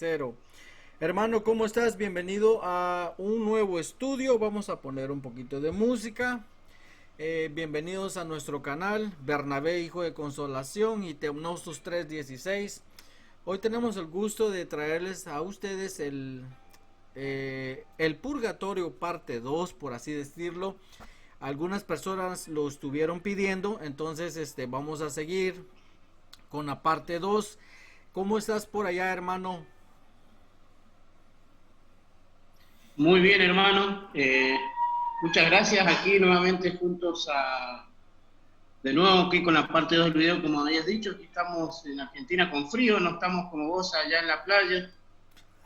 cero. Hermano, ¿cómo estás? Bienvenido a un nuevo estudio. Vamos a poner un poquito de música. Bienvenidos a nuestro canal Bernabé, Hijo de Consolación y Teomnostos 3:16. Hoy tenemos el gusto de traerles a ustedes el Purgatorio parte 2, por así decirlo. Algunas personas lo estuvieron pidiendo, entonces vamos a seguir con la parte 2. ¿Cómo estás por allá, hermano? Muy bien, hermano. Muchas gracias. Aquí nuevamente de nuevo aquí con la parte 2 del video, como habías dicho. Aquí estamos en Argentina con frío, no estamos como vos allá en la playa,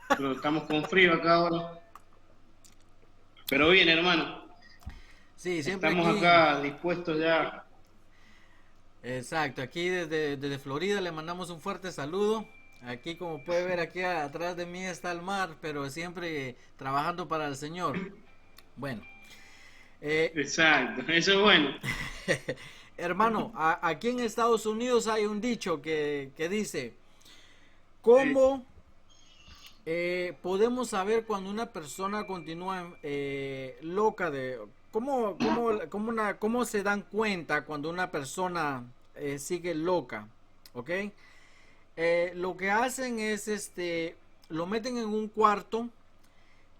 pero estamos con frío acá ahora. Pero bien, hermano. Sí, siempre Estamos aquí. acá dispuestos ya. Exacto, aquí desde Florida le mandamos un fuerte saludo. Aquí como puede ver, aquí atrás de mí está el mar, pero siempre trabajando para el Señor. Bueno, eh, Exacto, eso es bueno. hermano, aquí en Estados Unidos hay un dicho que dice, Sí. ¿cómo podemos saber cuando una persona continúa loca de... ¿Cómo se dan cuenta cuando una persona sigue loca? ¿Ok? Lo que hacen es lo meten en un cuarto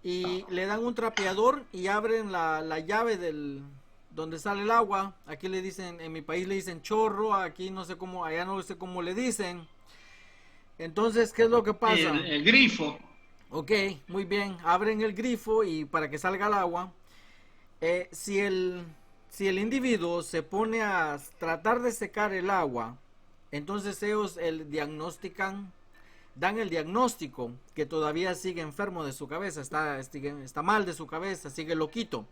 y le dan un trapeador y abren la llave del donde sale el agua. Aquí le dicen, en mi país le dicen chorro, aquí no sé cómo, allá no sé cómo le dicen. Entonces, ¿qué es lo que Sí, pasa? el grifo. Ok, muy bien, abren el grifo y para que salga el agua. Eh, si el si el individuo se pone a tratar de secar el agua, entonces ellos dan el diagnóstico que todavía sigue enfermo de su cabeza, está mal de su cabeza, sigue loquito.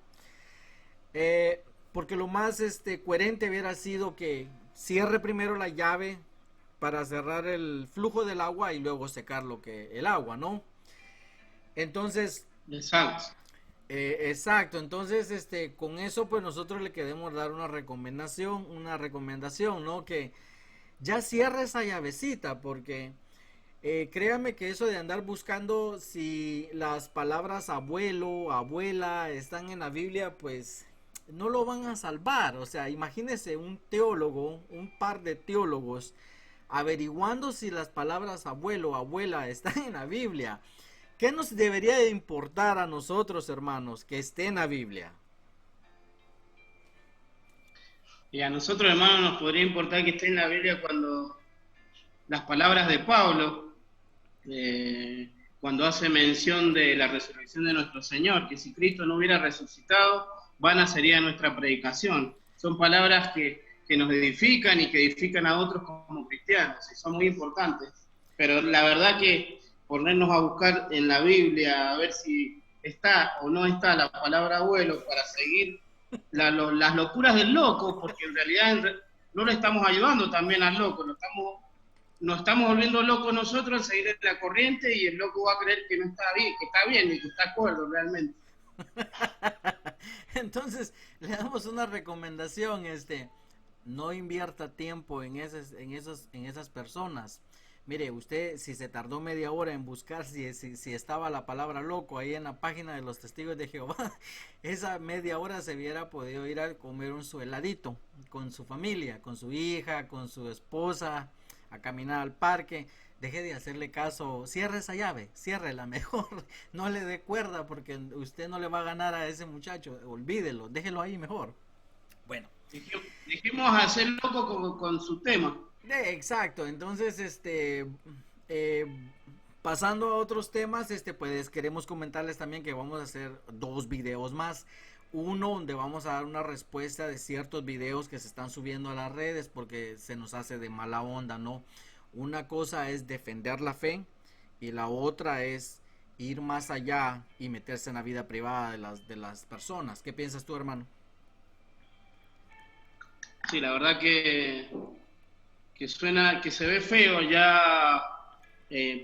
Porque lo más coherente hubiera sido que cierre primero la llave para cerrar el flujo del agua y luego secar el agua, ¿no? Entonces, Exacto. exacto, entonces con eso pues nosotros le queremos dar una recomendación, ¿no? Que ya cierre esa llavecita porque créame que eso de andar buscando si las palabras abuelo, abuela están en la Biblia, pues no lo van a salvar. O sea, imagínese un teólogo, un par de teólogos averiguando si las palabras abuelo, abuela están en la Biblia. ¿Qué nos debería de importar a nosotros, hermanos, que esté en la Biblia? Y a nosotros, hermano, nos podría importar que esté en la Biblia cuando las palabras de Pablo, cuando hace mención de la resurrección de nuestro Señor, que si Cristo no hubiera resucitado, vana sería nuestra predicación. Son palabras que nos edifican y que edifican a otros como cristianos, y son muy importantes. Pero la verdad que ponernos a buscar en la Biblia, a ver si está o no está la palabra abuelo para seguir las locuras del loco, porque en realidad no le estamos ayudando también al loco, nos estamos volviendo locos nosotros al seguir la corriente y el loco va a creer que no está bien, que está bien y que está acuerdo realmente. Entonces, le damos una recomendación, no invierta tiempo en esas personas. Mire, usted si se tardó media hora en buscar si estaba la palabra loco ahí en la página de los testigos de Jehová, esa media hora se hubiera podido ir a comer su heladito con su familia, con su hija, con su esposa, a caminar al parque. Deje de hacerle caso, cierre esa llave, ciérrela mejor, no le dé cuerda porque usted no le va a ganar a ese muchacho, olvídelo, déjelo ahí mejor. Bueno, Dijimos hacer loco con su tema. exacto, entonces eh, pasando a otros temas, pues queremos comentarles también que vamos a hacer dos videos más. Uno donde vamos a dar una respuesta de ciertos videos que se están subiendo a las redes porque se nos hace de mala onda, ¿no? Una cosa es defender la fe y la otra es ir más allá y meterse en la vida privada de las personas. ¿Qué piensas tú, hermano? Sí, la verdad que suena, que se ve feo ya,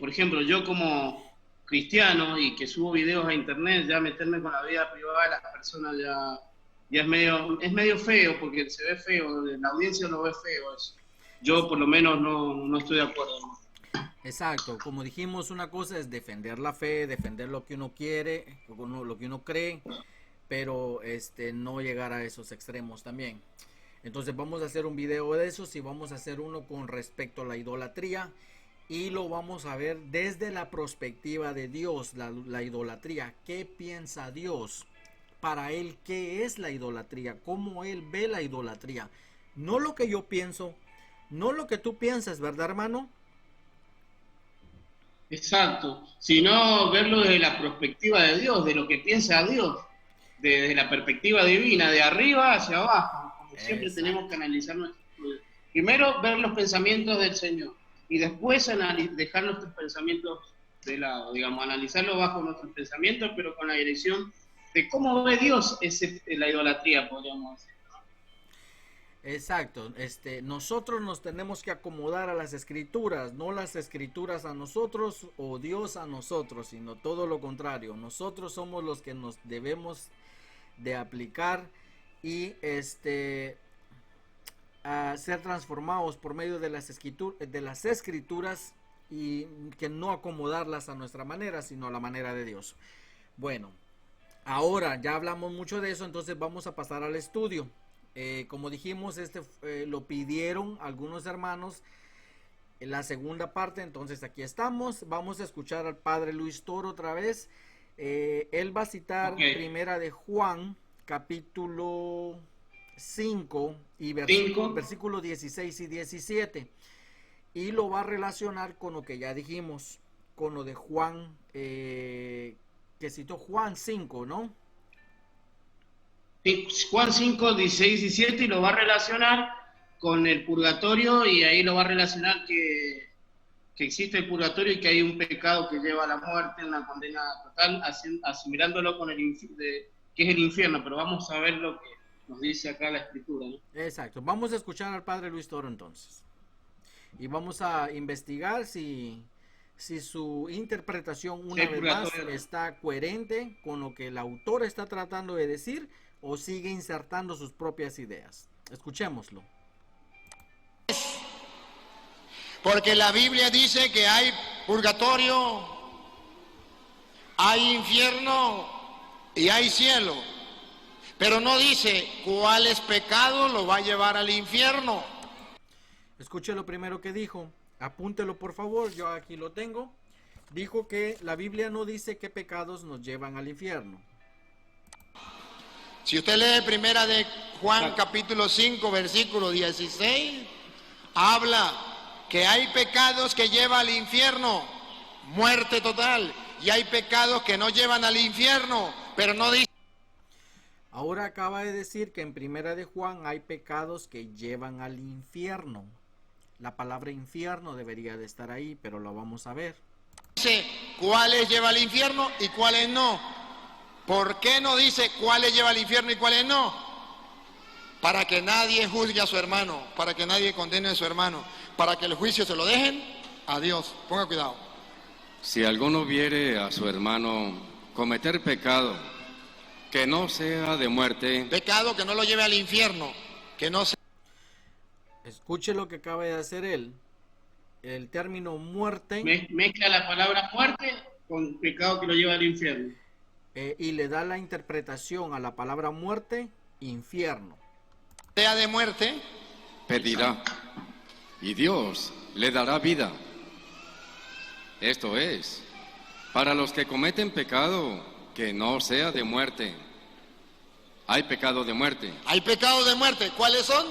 por ejemplo, yo como cristiano y que subo videos a internet, ya meterme con la vida privada de las personas ya es medio feo, porque se ve feo, la audiencia lo ve feo eso. Yo por lo menos no estoy de acuerdo. Exacto, como dijimos, una cosa es defender la fe, defender lo que uno quiere, lo que uno cree, pero no llegar a esos extremos también. Entonces vamos a hacer un video de esos y vamos a hacer uno con respecto a la idolatría y lo vamos a ver desde la perspectiva de Dios, la idolatría. ¿Qué piensa Dios? Para él, ¿qué es la idolatría? ¿Cómo él ve la idolatría? No lo que yo pienso, no lo que tú piensas, ¿verdad, hermano? Exacto, sino verlo desde la perspectiva de Dios, de lo que piensa Dios, desde la perspectiva divina, de arriba hacia abajo, como siempre tenemos que Exacto. analizar nuestro estudio. Primero ver los pensamientos del Señor y después dejar nuestros pensamientos de lado, digamos, analizarlo bajo nuestros pensamientos, pero con la dirección de cómo ve Dios la idolatría, podríamos decir. Exacto, nosotros nos tenemos que acomodar a las escrituras, no las escrituras a nosotros o Dios a nosotros, sino todo lo contrario. Nosotros somos los que nos debemos de aplicar y a ser transformados por medio de las escrituras y que no acomodarlas a nuestra manera, sino a la manera de Dios. Bueno, ahora ya hablamos mucho de eso, entonces vamos a pasar al estudio. Como dijimos, lo pidieron algunos hermanos en la segunda parte, entonces aquí estamos. Vamos a escuchar al padre Luis Toro otra vez. Él va a citar Ok, Primera de Juan, capítulo 5 y 5. versículo 16 y 17. Y lo va a relacionar con lo que ya dijimos, con lo de Juan, que citó Juan 5, ¿no? Juan 5, 16 y 17 y lo va a relacionar con el purgatorio y ahí lo va a relacionar que existe el purgatorio y que hay un pecado que lleva a la muerte, una condena total, asimilándolo con que es el infierno, pero vamos a ver lo que nos dice acá la escritura, ¿no? Exacto. Vamos a escuchar al padre Luis Toro entonces. Y vamos a investigar si su interpretación Sí, una el vez más purgatorio. está coherente con lo que el autor está tratando de decir o sigue insertando sus propias ideas. Escuchémoslo. Porque la Biblia dice que hay purgatorio, hay infierno y hay cielo. Pero no dice cuáles pecados lo va a llevar al infierno. Escuche lo primero que dijo. Apúntelo por favor, yo aquí lo tengo. Dijo que la Biblia no dice qué pecados nos llevan al infierno. Si usted lee primera de Juan Exacto. capítulo 5 versículo 16, habla que hay pecados que llevan al infierno, muerte total, y hay pecados que no llevan al infierno, pero no dice. Ahora acaba de decir que en Primera de Juan hay pecados que llevan al infierno. La palabra infierno debería de estar ahí, pero lo vamos a ver. Dice cuáles lleva al infierno y cuáles no. ¿Por qué no dice cuáles lleva al infierno y cuáles no? Para que nadie juzgue a su hermano, para que nadie condene a su hermano, para que el juicio se lo dejen a Dios. Ponga cuidado. Si alguno viere a su hermano cometer pecado que no sea de muerte, Pecado que no lo lleve al infierno, que no se. Escuche lo que acaba de hacer él. El término muerte Mezcla la palabra muerte con pecado que lo lleva al infierno. y le da la interpretación a la palabra muerte, infierno. Sea de muerte, pedirá, y Dios le dará vida. Esto es, para los que cometen pecado que no sea de muerte. Hay pecado de muerte. hay pecados de muerte. ¿Cuáles son?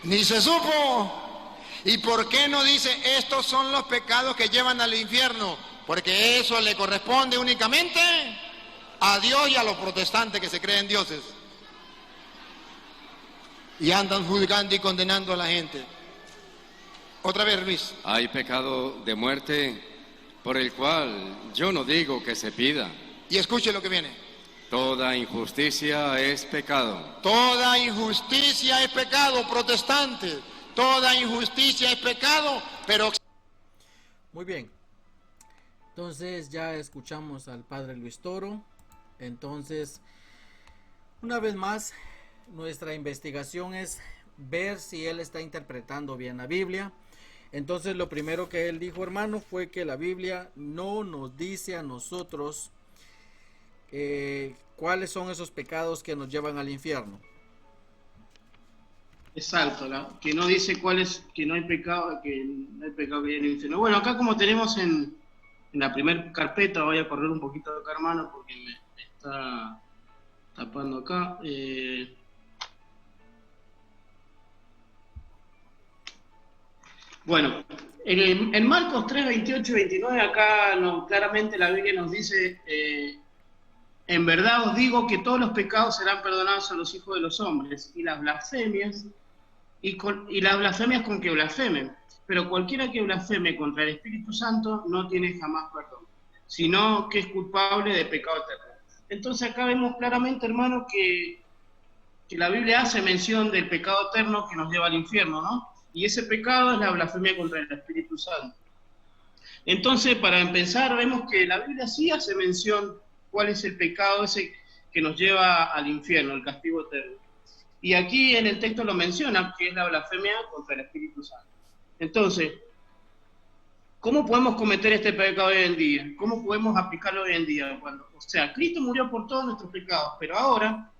Ni se supo. ¿Y por qué no dice estos son los pecados que llevan al infierno? Porque eso le corresponde únicamente a Dios y a los protestantes que se creen dioses. Y andan juzgando y condenando a la gente. Otra vez, Luis. Hay pecado de muerte por el cual yo no digo que se pida. Y escuche lo que viene. Toda injusticia es pecado. Toda injusticia es pecado, protestante. Toda injusticia es pecado, pero. Muy bien. Entonces ya escuchamos al padre Luis Toro. Entonces, una vez más, nuestra investigación es ver si él está interpretando bien la Biblia. Entonces lo primero que él dijo, hermano, fue que la Biblia no nos dice a nosotros cuáles son esos pecados que nos llevan al infierno. Exacto, que no dice cuál es, que no hay pecado, que lleve al infierno. Bueno, acá como tenemos en la primera carpeta, voy a correr un poquito de acá, hermano, porque me está tapando acá. Bueno, en Marcos 3, 28 y 29, acá claramente la Biblia nos dice, en verdad os digo que todos los pecados serán perdonados a los hijos de los hombres, y las blasfemias, y las blasfemias con que blasfemen. Pero cualquiera que blasfeme contra el Espíritu Santo no tiene jamás perdón, sino que es culpable de pecado eterno. Entonces acá vemos claramente, hermano, que la Biblia hace mención del pecado eterno que nos lleva al infierno, ¿no? Y ese pecado es la blasfemia contra el Espíritu Santo. Entonces, para empezar, vemos que la Biblia sí hace mención cuál es el pecado ese que nos lleva al infierno, el castigo eterno. Y aquí en el texto lo menciona, que es la blasfemia contra el Espíritu Santo. Entonces, ¿cómo podemos cometer este pecado hoy en día? ¿Cómo podemos aplicarlo hoy en día? O sea, Cristo murió por todos nuestros pecados, pero ahora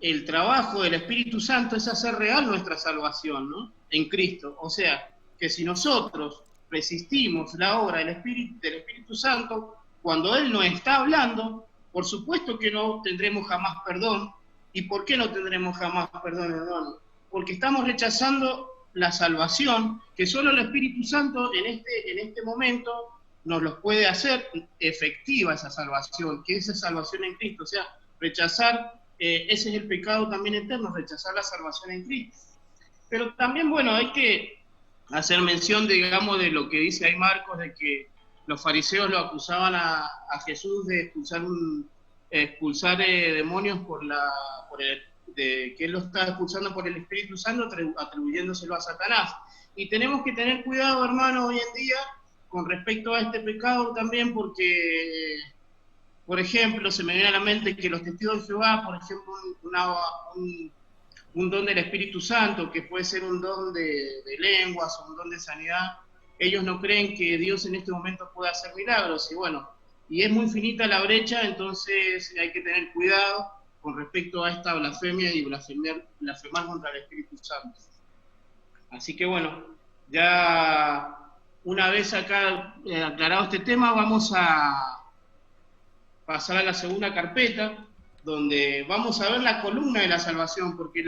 el trabajo del Espíritu Santo es hacer real nuestra salvación, ¿no? En Cristo. O sea, que si nosotros resistimos la obra del Espíritu Santo, cuando Él nos está hablando, por supuesto que no tendremos jamás perdón. ¿Y por qué no tendremos jamás perdón, hermano? Porque estamos rechazando la salvación, que solo el Espíritu Santo en este momento nos los puede hacer efectiva esa salvación, que es esa salvación en Cristo. O sea, rechazar, ese es el pecado también eterno, rechazar la salvación en Cristo. Pero también, bueno, hay que hacer mención, digamos, de lo que dice ahí Marcos, de que los fariseos lo acusaban a Jesús de expulsar demonios que él lo está expulsando por el Espíritu Santo, atribuyéndoselo a Satanás. Y tenemos que tener cuidado, hermano, hoy en día con respecto a este pecado también, porque, por ejemplo, se me viene a la mente que los testigos de Jehová, por ejemplo, un don del Espíritu Santo, que puede ser un don de lenguas o un don de sanidad, ellos no creen que Dios en este momento pueda hacer milagros, y bueno, y es muy finita la brecha, entonces hay que tener cuidado con respecto a esta blasfemia y blasfemar contra el Espíritu Santo. Así que bueno, ya una vez acá aclarado este tema, vamos a pasar a la segunda carpeta, donde vamos a ver la columna de la salvación, porque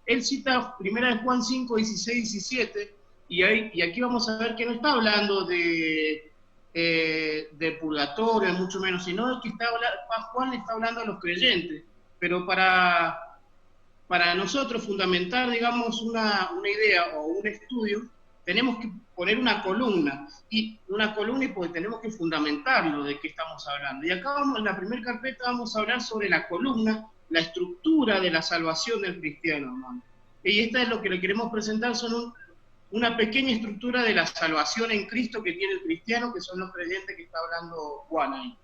él cita 1 Juan 5, 16, 17, y aquí vamos a ver que no está hablando de purgatorio, mucho menos, sino que Juan está hablando a los creyentes. Pero para nosotros fundamentar, digamos, una idea o un estudio, tenemos que poner una columna, y pues tenemos que fundamentarlo de qué estamos hablando. Y acá en la primera carpeta vamos a hablar sobre la columna, la estructura de la salvación del cristiano, hermano. Y esta es lo que le queremos presentar, son una pequeña estructura de la salvación en Cristo que tiene el cristiano, que son los creyentes que está hablando Juan ahí.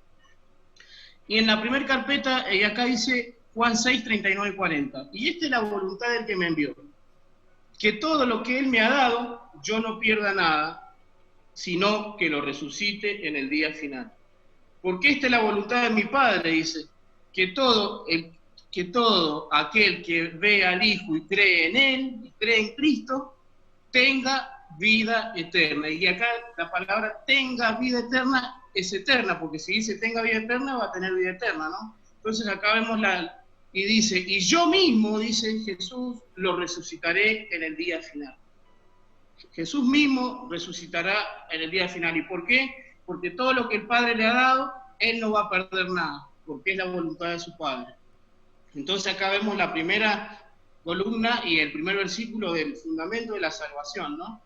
Y en la primera carpeta, acá dice Juan 6, 39 y 40. Y esta es la voluntad del que me envió, que todo lo que Él me ha dado, yo no pierda nada, sino que lo resucite en el día final. Porque esta es la voluntad de mi Padre, dice, que todo aquel que ve al Hijo y cree en Él, y cree en Cristo, tenga vida eterna. Y acá la palabra tenga vida eterna es eterna, porque si dice tenga vida eterna, va a tener vida eterna, ¿no? Entonces acá vemos y dice, y yo mismo, dice Jesús, lo resucitaré en el día final. Jesús mismo resucitará en el día final. ¿Y por qué? Porque todo lo que el Padre le ha dado, Él no va a perder nada, porque es la voluntad de su Padre. Entonces acá vemos la primera columna y el primer versículo del fundamento de la salvación, ¿no?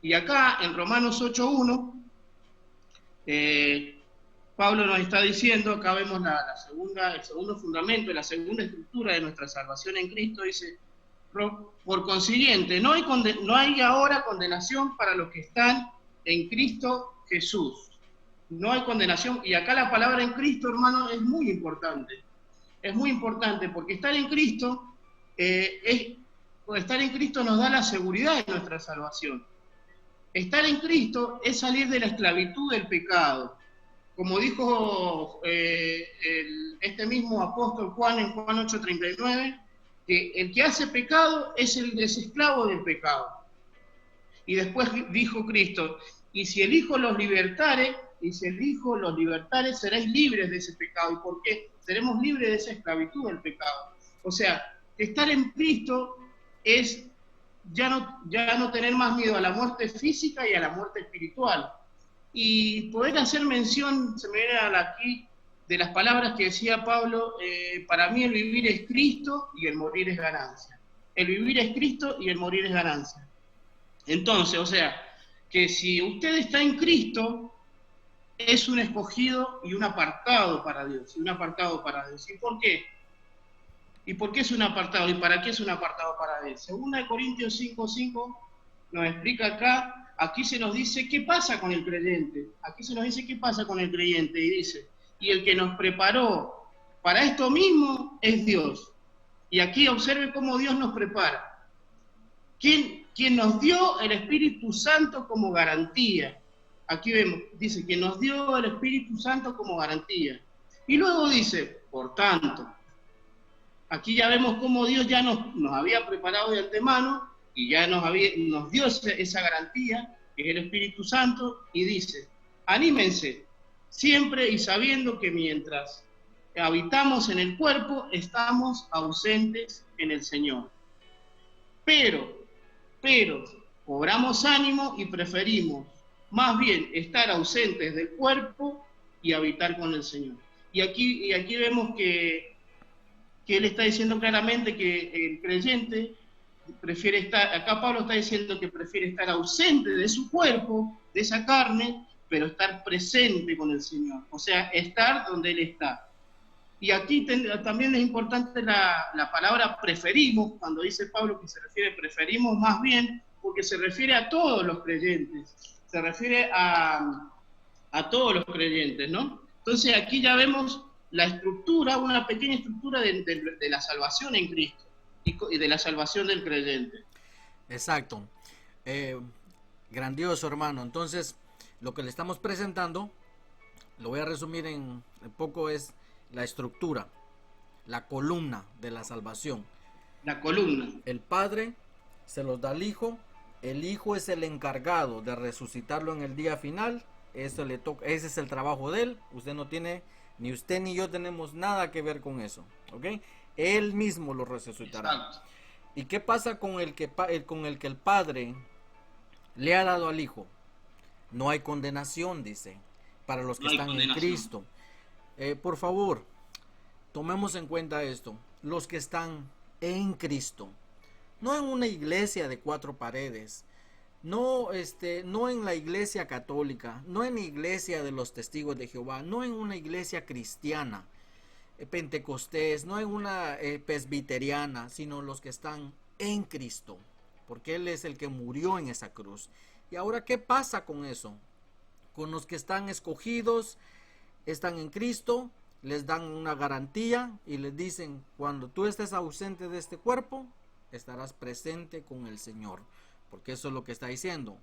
Y acá en Romanos 8.1, Pablo nos está diciendo, acá vemos el segundo fundamento, la segunda estructura de nuestra salvación en Cristo, dice, por consiguiente, no hay ahora condenación para los que están en Cristo Jesús. No hay condenación, y acá la palabra en Cristo, hermano, es muy importante. Es muy importante, porque estar en Cristo estar en Cristo nos da la seguridad de nuestra salvación. Estar en Cristo es salir de la esclavitud del pecado. Como dijo este mismo apóstol Juan en Juan 8:39, que el que hace pecado es esclavo del pecado. Y después dijo Cristo, y si el Hijo los libertare, seréis libres de ese pecado. ¿Y por qué? Seremos libres de esa esclavitud del pecado. O sea, estar en Cristo es ya no tener más miedo a la muerte física y a la muerte espiritual. Y poder hacer mención, se me viene aquí, de las palabras que decía Pablo, para mí el vivir es Cristo y el morir es ganancia. El vivir es Cristo y el morir es ganancia. Entonces, o sea, que si usted está en Cristo, es un escogido y un apartado para Dios. ¿Y por qué? ¿Y por qué es un apartado? ¿Y para qué es un apartado para Dios? Según Corintios 5:5 nos explica acá, aquí se nos dice qué pasa con el creyente. Y dice, y el que nos preparó para esto mismo es Dios. Y aquí observe cómo Dios nos prepara. Quien nos dio el Espíritu Santo como garantía. Aquí vemos, dice, que nos dio el Espíritu Santo como garantía. Y luego dice, por tanto, aquí ya vemos cómo Dios ya nos había preparado de antemano y ya nos dio esa garantía, que es el Espíritu Santo, y dice, anímense, siempre y sabiendo que mientras habitamos en el cuerpo, estamos ausentes en el Señor. Pero, cobramos ánimo y preferimos más bien estar ausentes del cuerpo y habitar con el Señor. Y aquí vemos que Él está diciendo claramente que el creyente prefiere estar, acá Pablo está diciendo que prefiere estar ausente de su cuerpo, de esa carne, pero estar presente con el Señor, o sea, estar donde Él está. Y aquí también es importante la palabra preferimos, cuando dice Pablo que se refiere preferimos más bien, porque se refiere a todos los creyentes, se refiere a todos los creyentes, ¿no? Entonces aquí ya vemos la estructura, una pequeña estructura de la salvación en Cristo y de la salvación del creyente. Exacto. Grandioso, hermano. Entonces, lo que le estamos presentando, lo voy a resumir en poco, es la estructura, la columna de la salvación. La columna. El Padre se los da al Hijo, el Hijo es el encargado de resucitarlo en el día final, eso le toca, ese es el trabajo de Él, ni usted ni yo tenemos nada que ver con eso, ¿ok? Él mismo lo resucitará. Exacto. ¿Y qué pasa con el que el Padre le ha dado al Hijo? No hay condenación, dice, para los que están en Cristo. Por favor, tomemos en cuenta esto. Los que están en Cristo, no en una iglesia de 4 paredes, no en la iglesia católica, no en la iglesia de los testigos de Jehová, no en una iglesia cristiana, pentecostés, no en una presbiteriana, sino los que están en Cristo, porque Él es el que murió en esa cruz. Y ahora, ¿qué pasa con eso? Con los que están escogidos, están en Cristo, les dan una garantía y les dicen, cuando tú estés ausente de este cuerpo, estarás presente con el Señor, porque eso es lo que está diciendo,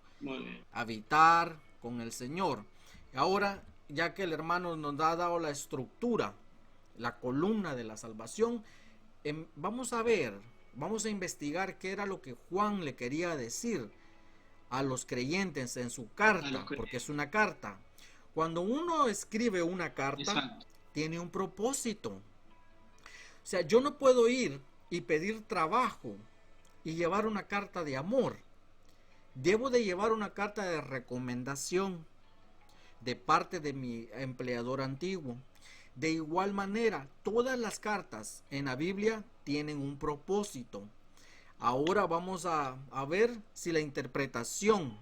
habitar con el Señor. Y ahora, ya que el hermano nos ha dado la estructura, la columna de la salvación, vamos a investigar qué era lo que Juan le quería decir a los creyentes en su carta, porque es una carta. Cuando uno escribe una carta, exacto, tiene un propósito. O sea, yo no puedo ir y pedir trabajo y llevar una carta de amor. Debo de llevar una carta de recomendación de parte de mi empleador antiguo. De igual manera, todas las cartas en la Biblia tienen un propósito. Ahora vamos a ver si la interpretación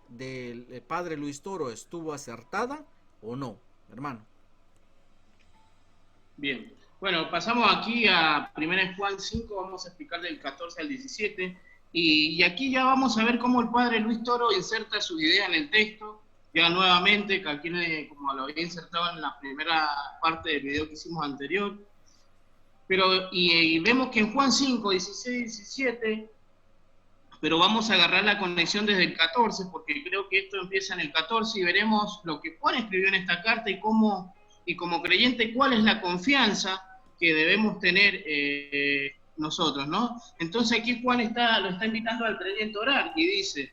del padre Luis Toro estuvo acertada o no, hermano. Bien, bueno, pasamos aquí a 1 Juan 5, vamos a explicar del 14 al 17, y aquí ya vamos a ver cómo el padre Luis Toro inserta su idea en el texto, ya nuevamente, que aquí como lo había insertado en la primera parte del video que hicimos anterior. Pero, y vemos que en Juan 5, 16, 17, pero vamos a agarrar la conexión desde el 14, porque creo que esto empieza en el 14 y veremos lo que Juan escribió en esta carta y como creyente, cuál es la confianza que debemos tener nosotros, ¿no? Entonces aquí Juan lo está invitando al creyente a orar y dice,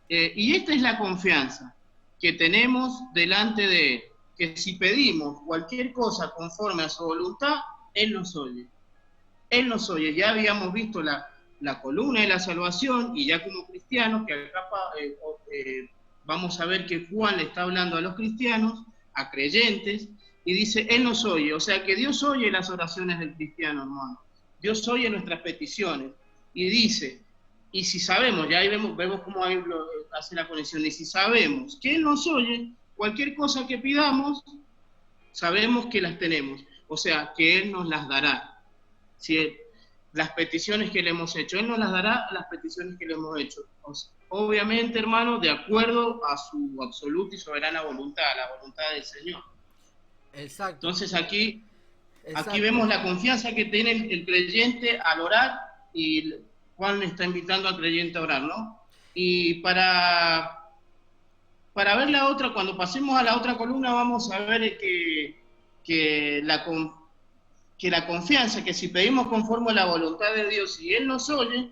y esta es la confianza que tenemos delante de Él, que si pedimos cualquier cosa conforme a su voluntad, Él nos oye. Él nos oye. Ya habíamos visto la columna de la salvación, y ya como cristianos, que acá vamos a ver que Juan le está hablando a los cristianos, a creyentes, y dice, Él nos oye. O sea que Dios oye las oraciones del cristiano, hermano. Dios oye nuestras peticiones. Y dice, y si sabemos, ya ahí vemos cómo ahí hace la conexión, y si sabemos que Él nos oye, cualquier cosa que pidamos, sabemos que las tenemos. O sea, que Él nos las dará. Si las peticiones que le hemos hecho, Él nos las dará, las peticiones que le hemos hecho. O sea, obviamente, hermano, de acuerdo a su absoluta y soberana voluntad, la voluntad del Señor. Exacto. Entonces aquí vemos la confianza que tiene el creyente al orar, y Juan está invitando al creyente a orar, ¿no? Y para ver la otra, cuando pasemos a la otra columna, vamos a ver que la confianza, que si pedimos conforme a la voluntad de Dios y Él nos oye,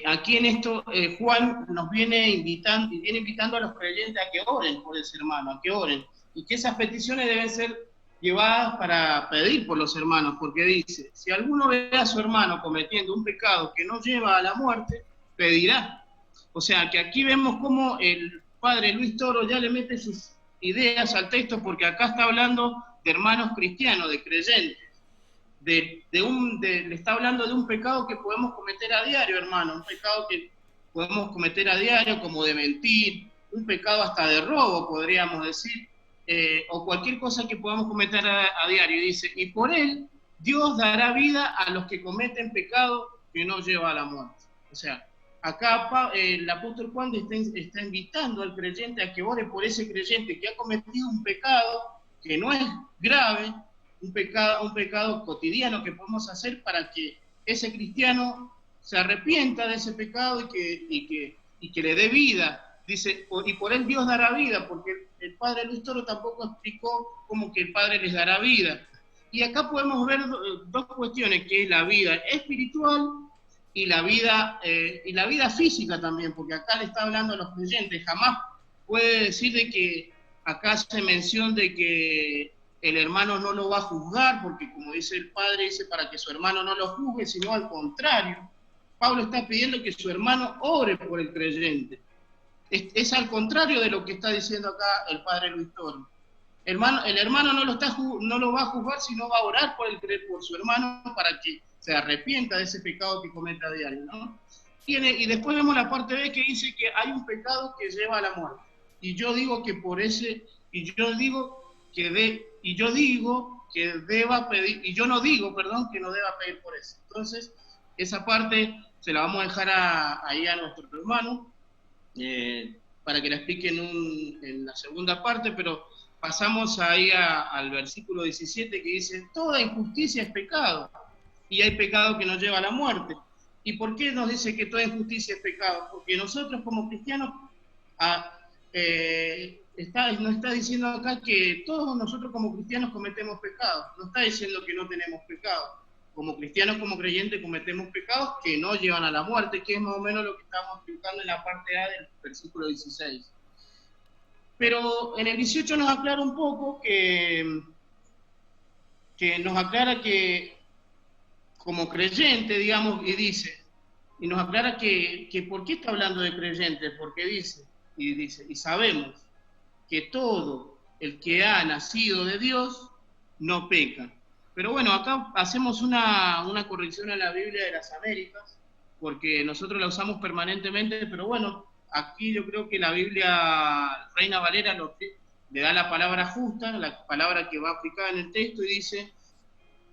aquí en esto Juan nos viene invitando a los creyentes a que oren por ese hermano, a que oren, y que esas peticiones deben ser llevadas para pedir por los hermanos, porque dice, si alguno ve a su hermano cometiendo un pecado que no lleva a la muerte, pedirá. O sea, que aquí vemos cómo el padre Luis Toro ya le mete sus ideas al texto, porque acá está hablando de hermanos cristianos, de creyentes, le está hablando de un pecado que podemos cometer a diario, hermano, un pecado que podemos cometer a diario, como de mentir, un pecado hasta de robo, podríamos decir, o cualquier cosa que podamos cometer a diario. Y dice, y por él Dios dará vida a los que cometen pecado que no lleva a la muerte. O sea, acá el apóstol Juan está invitando al creyente a que ore por ese creyente que ha cometido un pecado que no es grave, un pecado cotidiano que podemos hacer, para que ese cristiano se arrepienta de ese pecado y que le dé vida. Dice, y por él Dios dará vida, porque el padre Luis Toro tampoco explicó cómo que el Padre les dará vida. Y acá podemos ver dos cuestiones, que es la vida espiritual y la vida física también, porque acá le está hablando a los creyentes. Jamás puede decir de que acá hace mención de que el hermano no lo va a juzgar, porque como dice el Padre, dice para que su hermano no lo juzgue, sino al contrario. Pablo está pidiendo que su hermano ore por el creyente. Es al contrario de lo que está diciendo acá el Padre Luis Toro. El hermano no lo va a juzgar, sino va a orar por su hermano para que se arrepienta de ese pecado que comete a diario, ¿no? Y después vemos la parte B, que dice que hay un pecado que lleva a la muerte. Y yo digo que que no deba pedir por eso. Entonces, esa parte se la vamos a dejar ahí a nuestro hermano, para que la explique en la segunda parte, pero pasamos ahí al versículo 17, que dice, toda injusticia es pecado, y hay pecado que nos lleva a la muerte. ¿Y por qué nos dice que toda injusticia es pecado? Porque nosotros como cristianos, nos está diciendo acá que todos nosotros como cristianos cometemos pecados, no está diciendo que no tenemos pecado. Como cristianos, como creyentes, cometemos pecados que no llevan a la muerte, que es más o menos lo que estamos explicando en la parte A del versículo 16. Pero en el 18 nos aclara un poco que nos aclara que como creyente, digamos, y nos aclara que ¿por qué está hablando de creyentes? Porque dice, y sabemos que todo el que ha nacido de Dios no peca. Pero bueno, acá hacemos una corrección a la Biblia de las Américas, porque nosotros la usamos permanentemente, pero bueno, aquí yo creo que la Biblia Reina Valera le da la palabra justa, la palabra que va aplicada en el texto, y dice,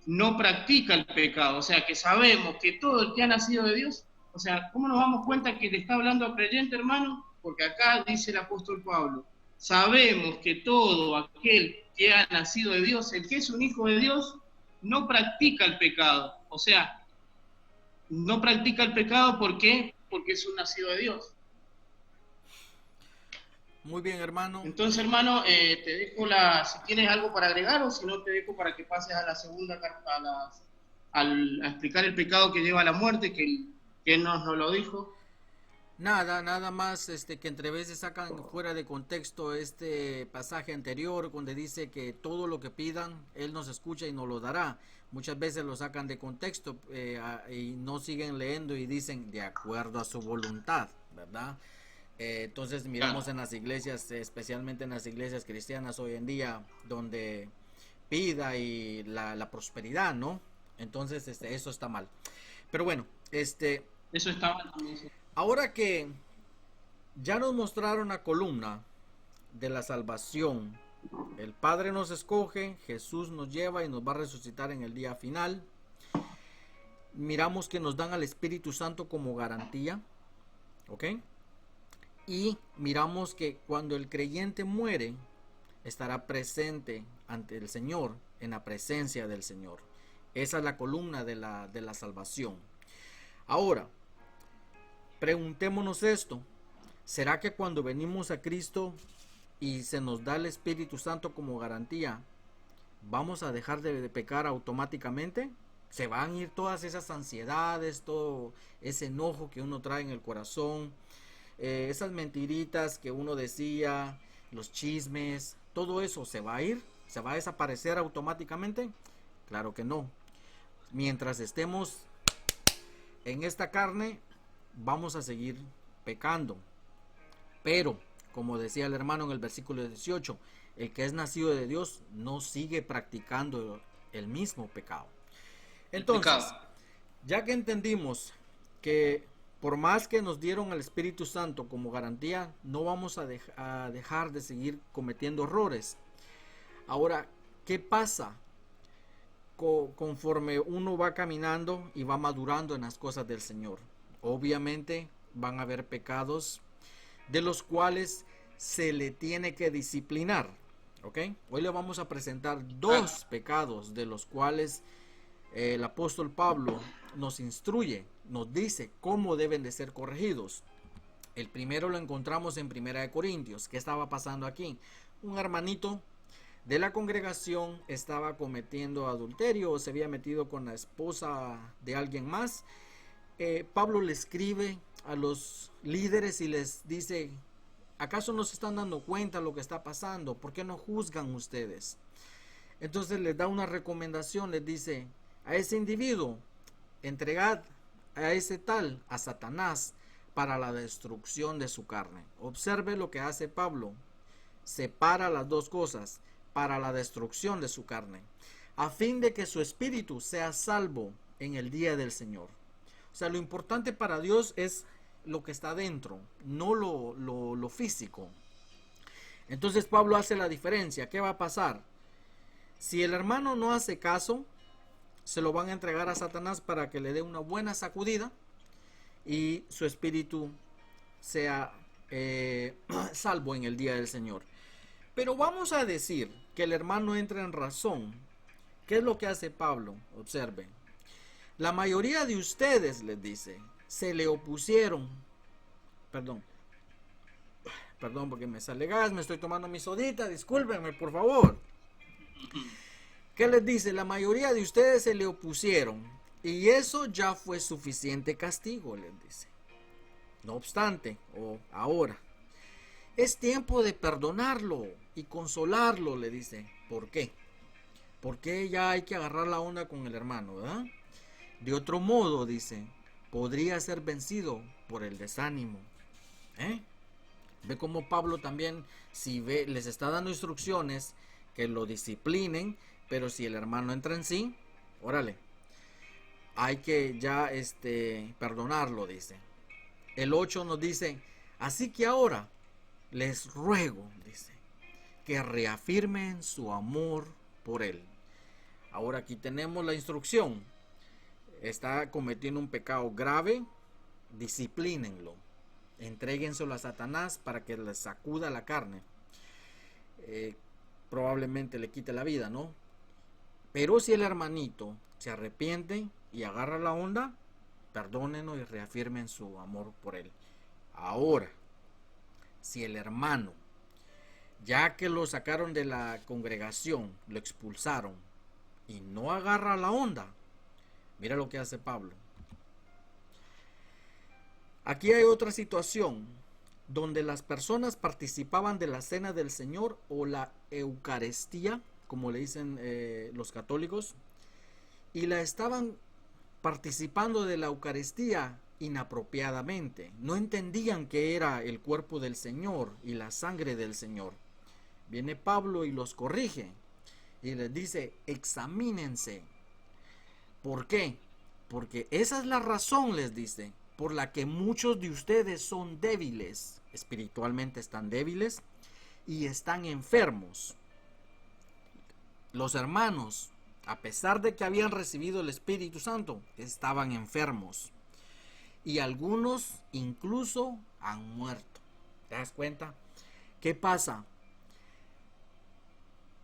no practica el pecado. O sea, que sabemos que todo el que ha nacido de Dios, o sea, ¿cómo nos damos cuenta que le está hablando al creyente, hermano? Porque acá dice el apóstol Pablo, sabemos que todo aquel que ha nacido de Dios, el que es un hijo de Dios, no practica el pecado. O sea, no practica el pecado, ¿por qué? Porque es un nacido de Dios. Muy bien, hermano. Entonces, hermano, te dejo si tienes algo para agregar, o si no, te dejo para que pases a la segunda carta, a explicar el pecado que lleva a la muerte, que él nos lo dijo. Nada más que entre veces sacan fuera de contexto este pasaje anterior donde dice que todo lo que pidan Él nos escucha y nos lo dará. Muchas veces lo sacan de contexto y no siguen leyendo y dicen de acuerdo a su voluntad, ¿verdad? Entonces miramos en las iglesias, especialmente en las iglesias cristianas hoy en día, donde pida y la prosperidad, ¿no? Entonces eso está mal. Pero bueno, eso está mal también. Ahora que ya nos mostraron la columna de la salvación, el Padre nos escoge, Jesús nos lleva y nos va a resucitar en el día final. Miramos que nos dan al Espíritu Santo como garantía, ¿ok? Y miramos que cuando el creyente muere, estará presente ante el Señor, en la presencia del Señor. Esa es la columna de la salvación. Ahora, preguntémonos esto: ¿será que cuando venimos a Cristo y se nos da el Espíritu Santo como garantía, vamos a dejar de pecar automáticamente? ¿Se van a ir todas esas ansiedades, todo ese enojo que uno trae en el corazón, esas mentiritas que uno decía, los chismes, todo eso se va a ir? ¿Se va a desaparecer automáticamente? Claro que no. Mientras estemos en esta carne, vamos a seguir pecando. Pero, como decía el hermano en el versículo 18, el que es nacido de Dios no sigue practicando el mismo pecado. Entonces, ya que entendimos que por más que nos dieron al Espíritu Santo como garantía, no vamos a dejar de seguir cometiendo errores. Ahora, ¿qué pasa conforme uno va caminando y va madurando en las cosas del Señor? Obviamente van a haber pecados de los cuales se le tiene que disciplinar, ¿ok? Hoy le vamos a presentar dos pecados de los cuales el apóstol Pablo nos instruye, nos dice cómo deben de ser corregidos. El primero lo encontramos en 1 Corintios. ¿Qué estaba pasando aquí? Un hermanito de la congregación estaba cometiendo adulterio o se había metido con la esposa de alguien más. Pablo le escribe a los líderes y les dice: ¿acaso no se están dando cuenta de lo que está pasando? ¿Por qué no juzgan ustedes? Entonces les da una recomendación, les dice: a ese individuo entregad a ese tal a Satanás para la destrucción de su carne. Observe lo que hace Pablo: separa las dos cosas, para la destrucción de su carne, a fin de que su espíritu sea salvo en el día del Señor. O sea, lo importante para Dios es lo que está dentro, no lo físico. Entonces Pablo hace la diferencia. ¿Qué va a pasar? Si el hermano no hace caso, se lo van a entregar a Satanás para que le dé una buena sacudida y su espíritu sea salvo en el día del Señor. Pero vamos a decir que el hermano entra en razón. ¿Qué es lo que hace Pablo? Observen. La mayoría de ustedes, les dice, se le opusieron. Perdón porque me sale gas, me estoy tomando mi sodita, discúlpenme por favor. ¿Qué les dice? La mayoría de ustedes se le opusieron y eso ya fue suficiente castigo, les dice. No obstante, ahora es tiempo de perdonarlo y consolarlo, le dice. ¿Por qué? Porque ya hay que agarrar la onda con el hermano, ¿verdad? De otro modo, dice, podría ser vencido por el desánimo. Ve como Pablo también, les está dando instrucciones que lo disciplinen, pero si el hermano entra en sí, órale, hay que ya perdonarlo, dice. El 8 nos dice: así que ahora les ruego, dice, que reafirmen su amor por él. Ahora aquí tenemos la instrucción. Está cometiendo un pecado grave, disciplínenlo, entréguenselo a Satanás para que le sacuda la carne, probablemente le quite la vida, ¿no? Pero si el hermanito se arrepiente y agarra la onda, perdónenlo y reafirmen su amor por él. Ahora, si el hermano, ya que lo sacaron de la congregación, lo expulsaron y no agarra la onda, mira lo que hace Pablo. Aquí hay otra situación donde las personas participaban de la cena del Señor o la Eucaristía, como le dicen los católicos, y la estaban participando de la Eucaristía inapropiadamente. No entendían que era el cuerpo del Señor y la sangre del Señor. Viene Pablo y los corrige y les dice: examínense. ¿Por qué? Porque esa es la razón, les dice, por la que muchos de ustedes son débiles, espiritualmente están débiles y están enfermos. Los hermanos, a pesar de que habían recibido el Espíritu Santo, estaban enfermos. Y algunos incluso han muerto. ¿Te das cuenta? ¿Qué pasa?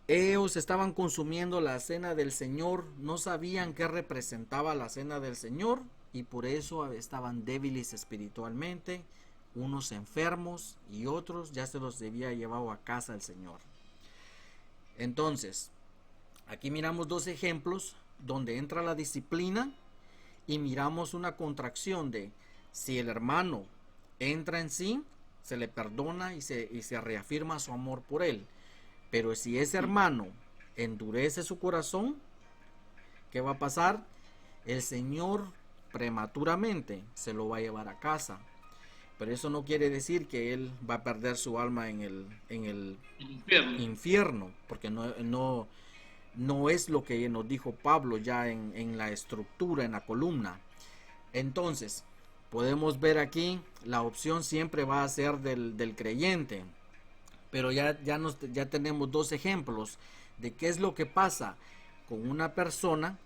Ellos estaban consumiendo la cena del Señor, no sabían qué representaba la cena del Señor y por eso estaban débiles espiritualmente, unos enfermos y otros ya se los había llevado a casa el Señor. Entonces, aquí miramos dos ejemplos donde entra la disciplina y miramos una contracción de si el hermano entra en sí, se le perdona y se reafirma su amor por él. Pero si ese hermano endurece su corazón, ¿qué va a pasar? El Señor prematuramente se lo va a llevar a casa. Pero eso no quiere decir que él va a perder su alma en el infierno, porque no es lo que nos dijo Pablo ya en la estructura, en la columna. Entonces, podemos ver aquí, la opción siempre va a ser del creyente. Pero ya tenemos dos ejemplos de qué es lo que pasa con una persona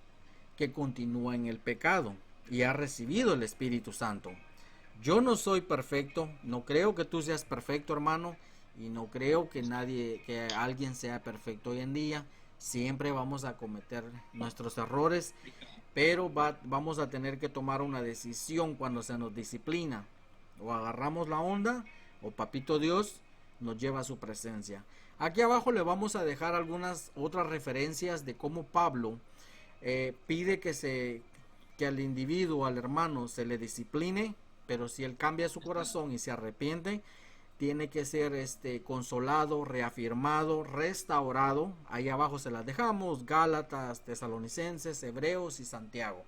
que continúa en el pecado y ha recibido el Espíritu Santo. Yo no soy perfecto, no creo que tú seas perfecto, hermano, y no creo que alguien sea perfecto hoy en día. Siempre vamos a cometer nuestros errores, pero vamos a tener que tomar una decisión cuando se nos disciplina. O agarramos la onda, o Papito Dios nos lleva a su presencia. Aquí abajo le vamos a dejar algunas otras referencias de cómo Pablo pide que al individuo, al hermano, se le discipline, pero si él cambia su corazón y se arrepiente, tiene que ser consolado, reafirmado, restaurado. Ahí abajo se las dejamos: Gálatas, Tesalonicenses, Hebreos y Santiago.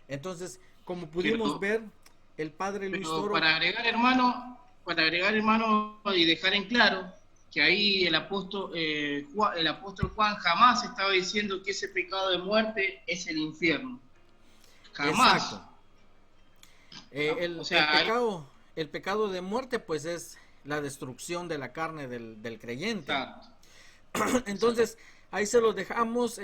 Entonces, como pudimos ver, el padre Luis Toro... Para agregar, hermano, y dejar en claro que ahí el apóstol Juan jamás estaba diciendo que ese pecado de muerte es el infierno. Jamás. Exacto. El pecado de muerte pues es la destrucción de la carne del creyente. Entonces ahí se los dejamos.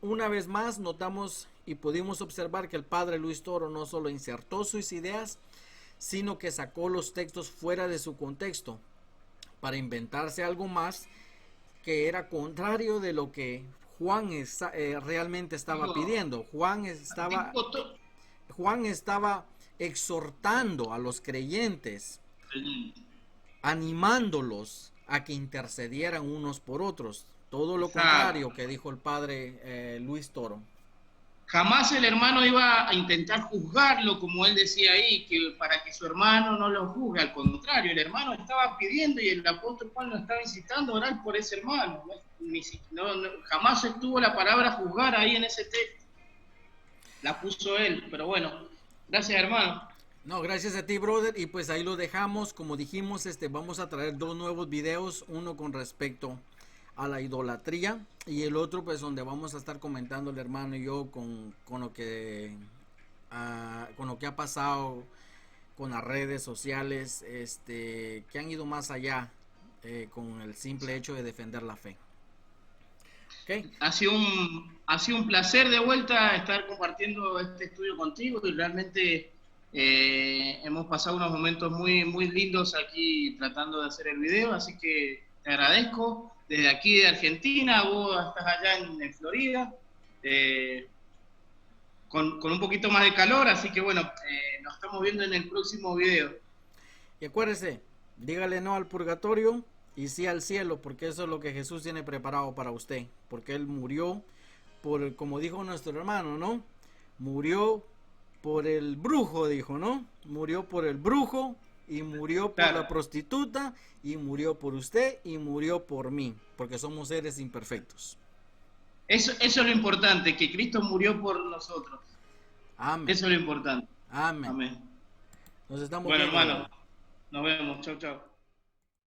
Una vez más notamos y pudimos observar que el padre Luis Toro no solo insertó sus ideas, sino que sacó los textos fuera de su contexto para inventarse algo más que era contrario de lo que Juan realmente estaba pidiendo. Juan estaba exhortando a los creyentes, animándolos a que intercedieran unos por otros. Todo lo contrario que dijo el padre Luis Toro. Jamás el hermano iba a intentar juzgarlo, como él decía ahí, que para que su hermano no lo juzgue. Al contrario, el hermano estaba pidiendo y el apóstol Juan lo estaba incitando a orar por ese hermano. Jamás estuvo la palabra juzgar ahí en ese texto. La puso él, pero bueno, gracias, hermano. No, gracias a ti, brother, y pues ahí lo dejamos. Como dijimos, vamos a traer 2 nuevos videos, uno con respecto a la idolatría y el otro pues donde vamos a estar comentando el hermano y yo con lo que ha pasado con las redes sociales, que han ido más allá con el simple hecho de defender la fe. Okay. Ha sido un placer de vuelta estar compartiendo este estudio contigo y realmente hemos pasado unos momentos muy, muy lindos aquí tratando de hacer el video, así que te agradezco. Desde aquí de Argentina, vos estás allá en Florida, con un poquito más de calor, así que bueno, nos estamos viendo en el próximo video. Y acuérdese, dígale no al purgatorio y sí al cielo, porque eso es lo que Jesús tiene preparado para usted, porque Él murió por, como dijo nuestro hermano, ¿no? Murió por el brujo, dijo, ¿no? Murió por el brujo y murió por Claro. la prostituta y murió por usted y murió por mí, porque somos seres imperfectos. Eso es lo importante, que Cristo murió por nosotros. Amén. Eso es lo importante. Amén. Amén. Nos estamos Bueno, viendo. hermano, nos vemos. Chau, chau.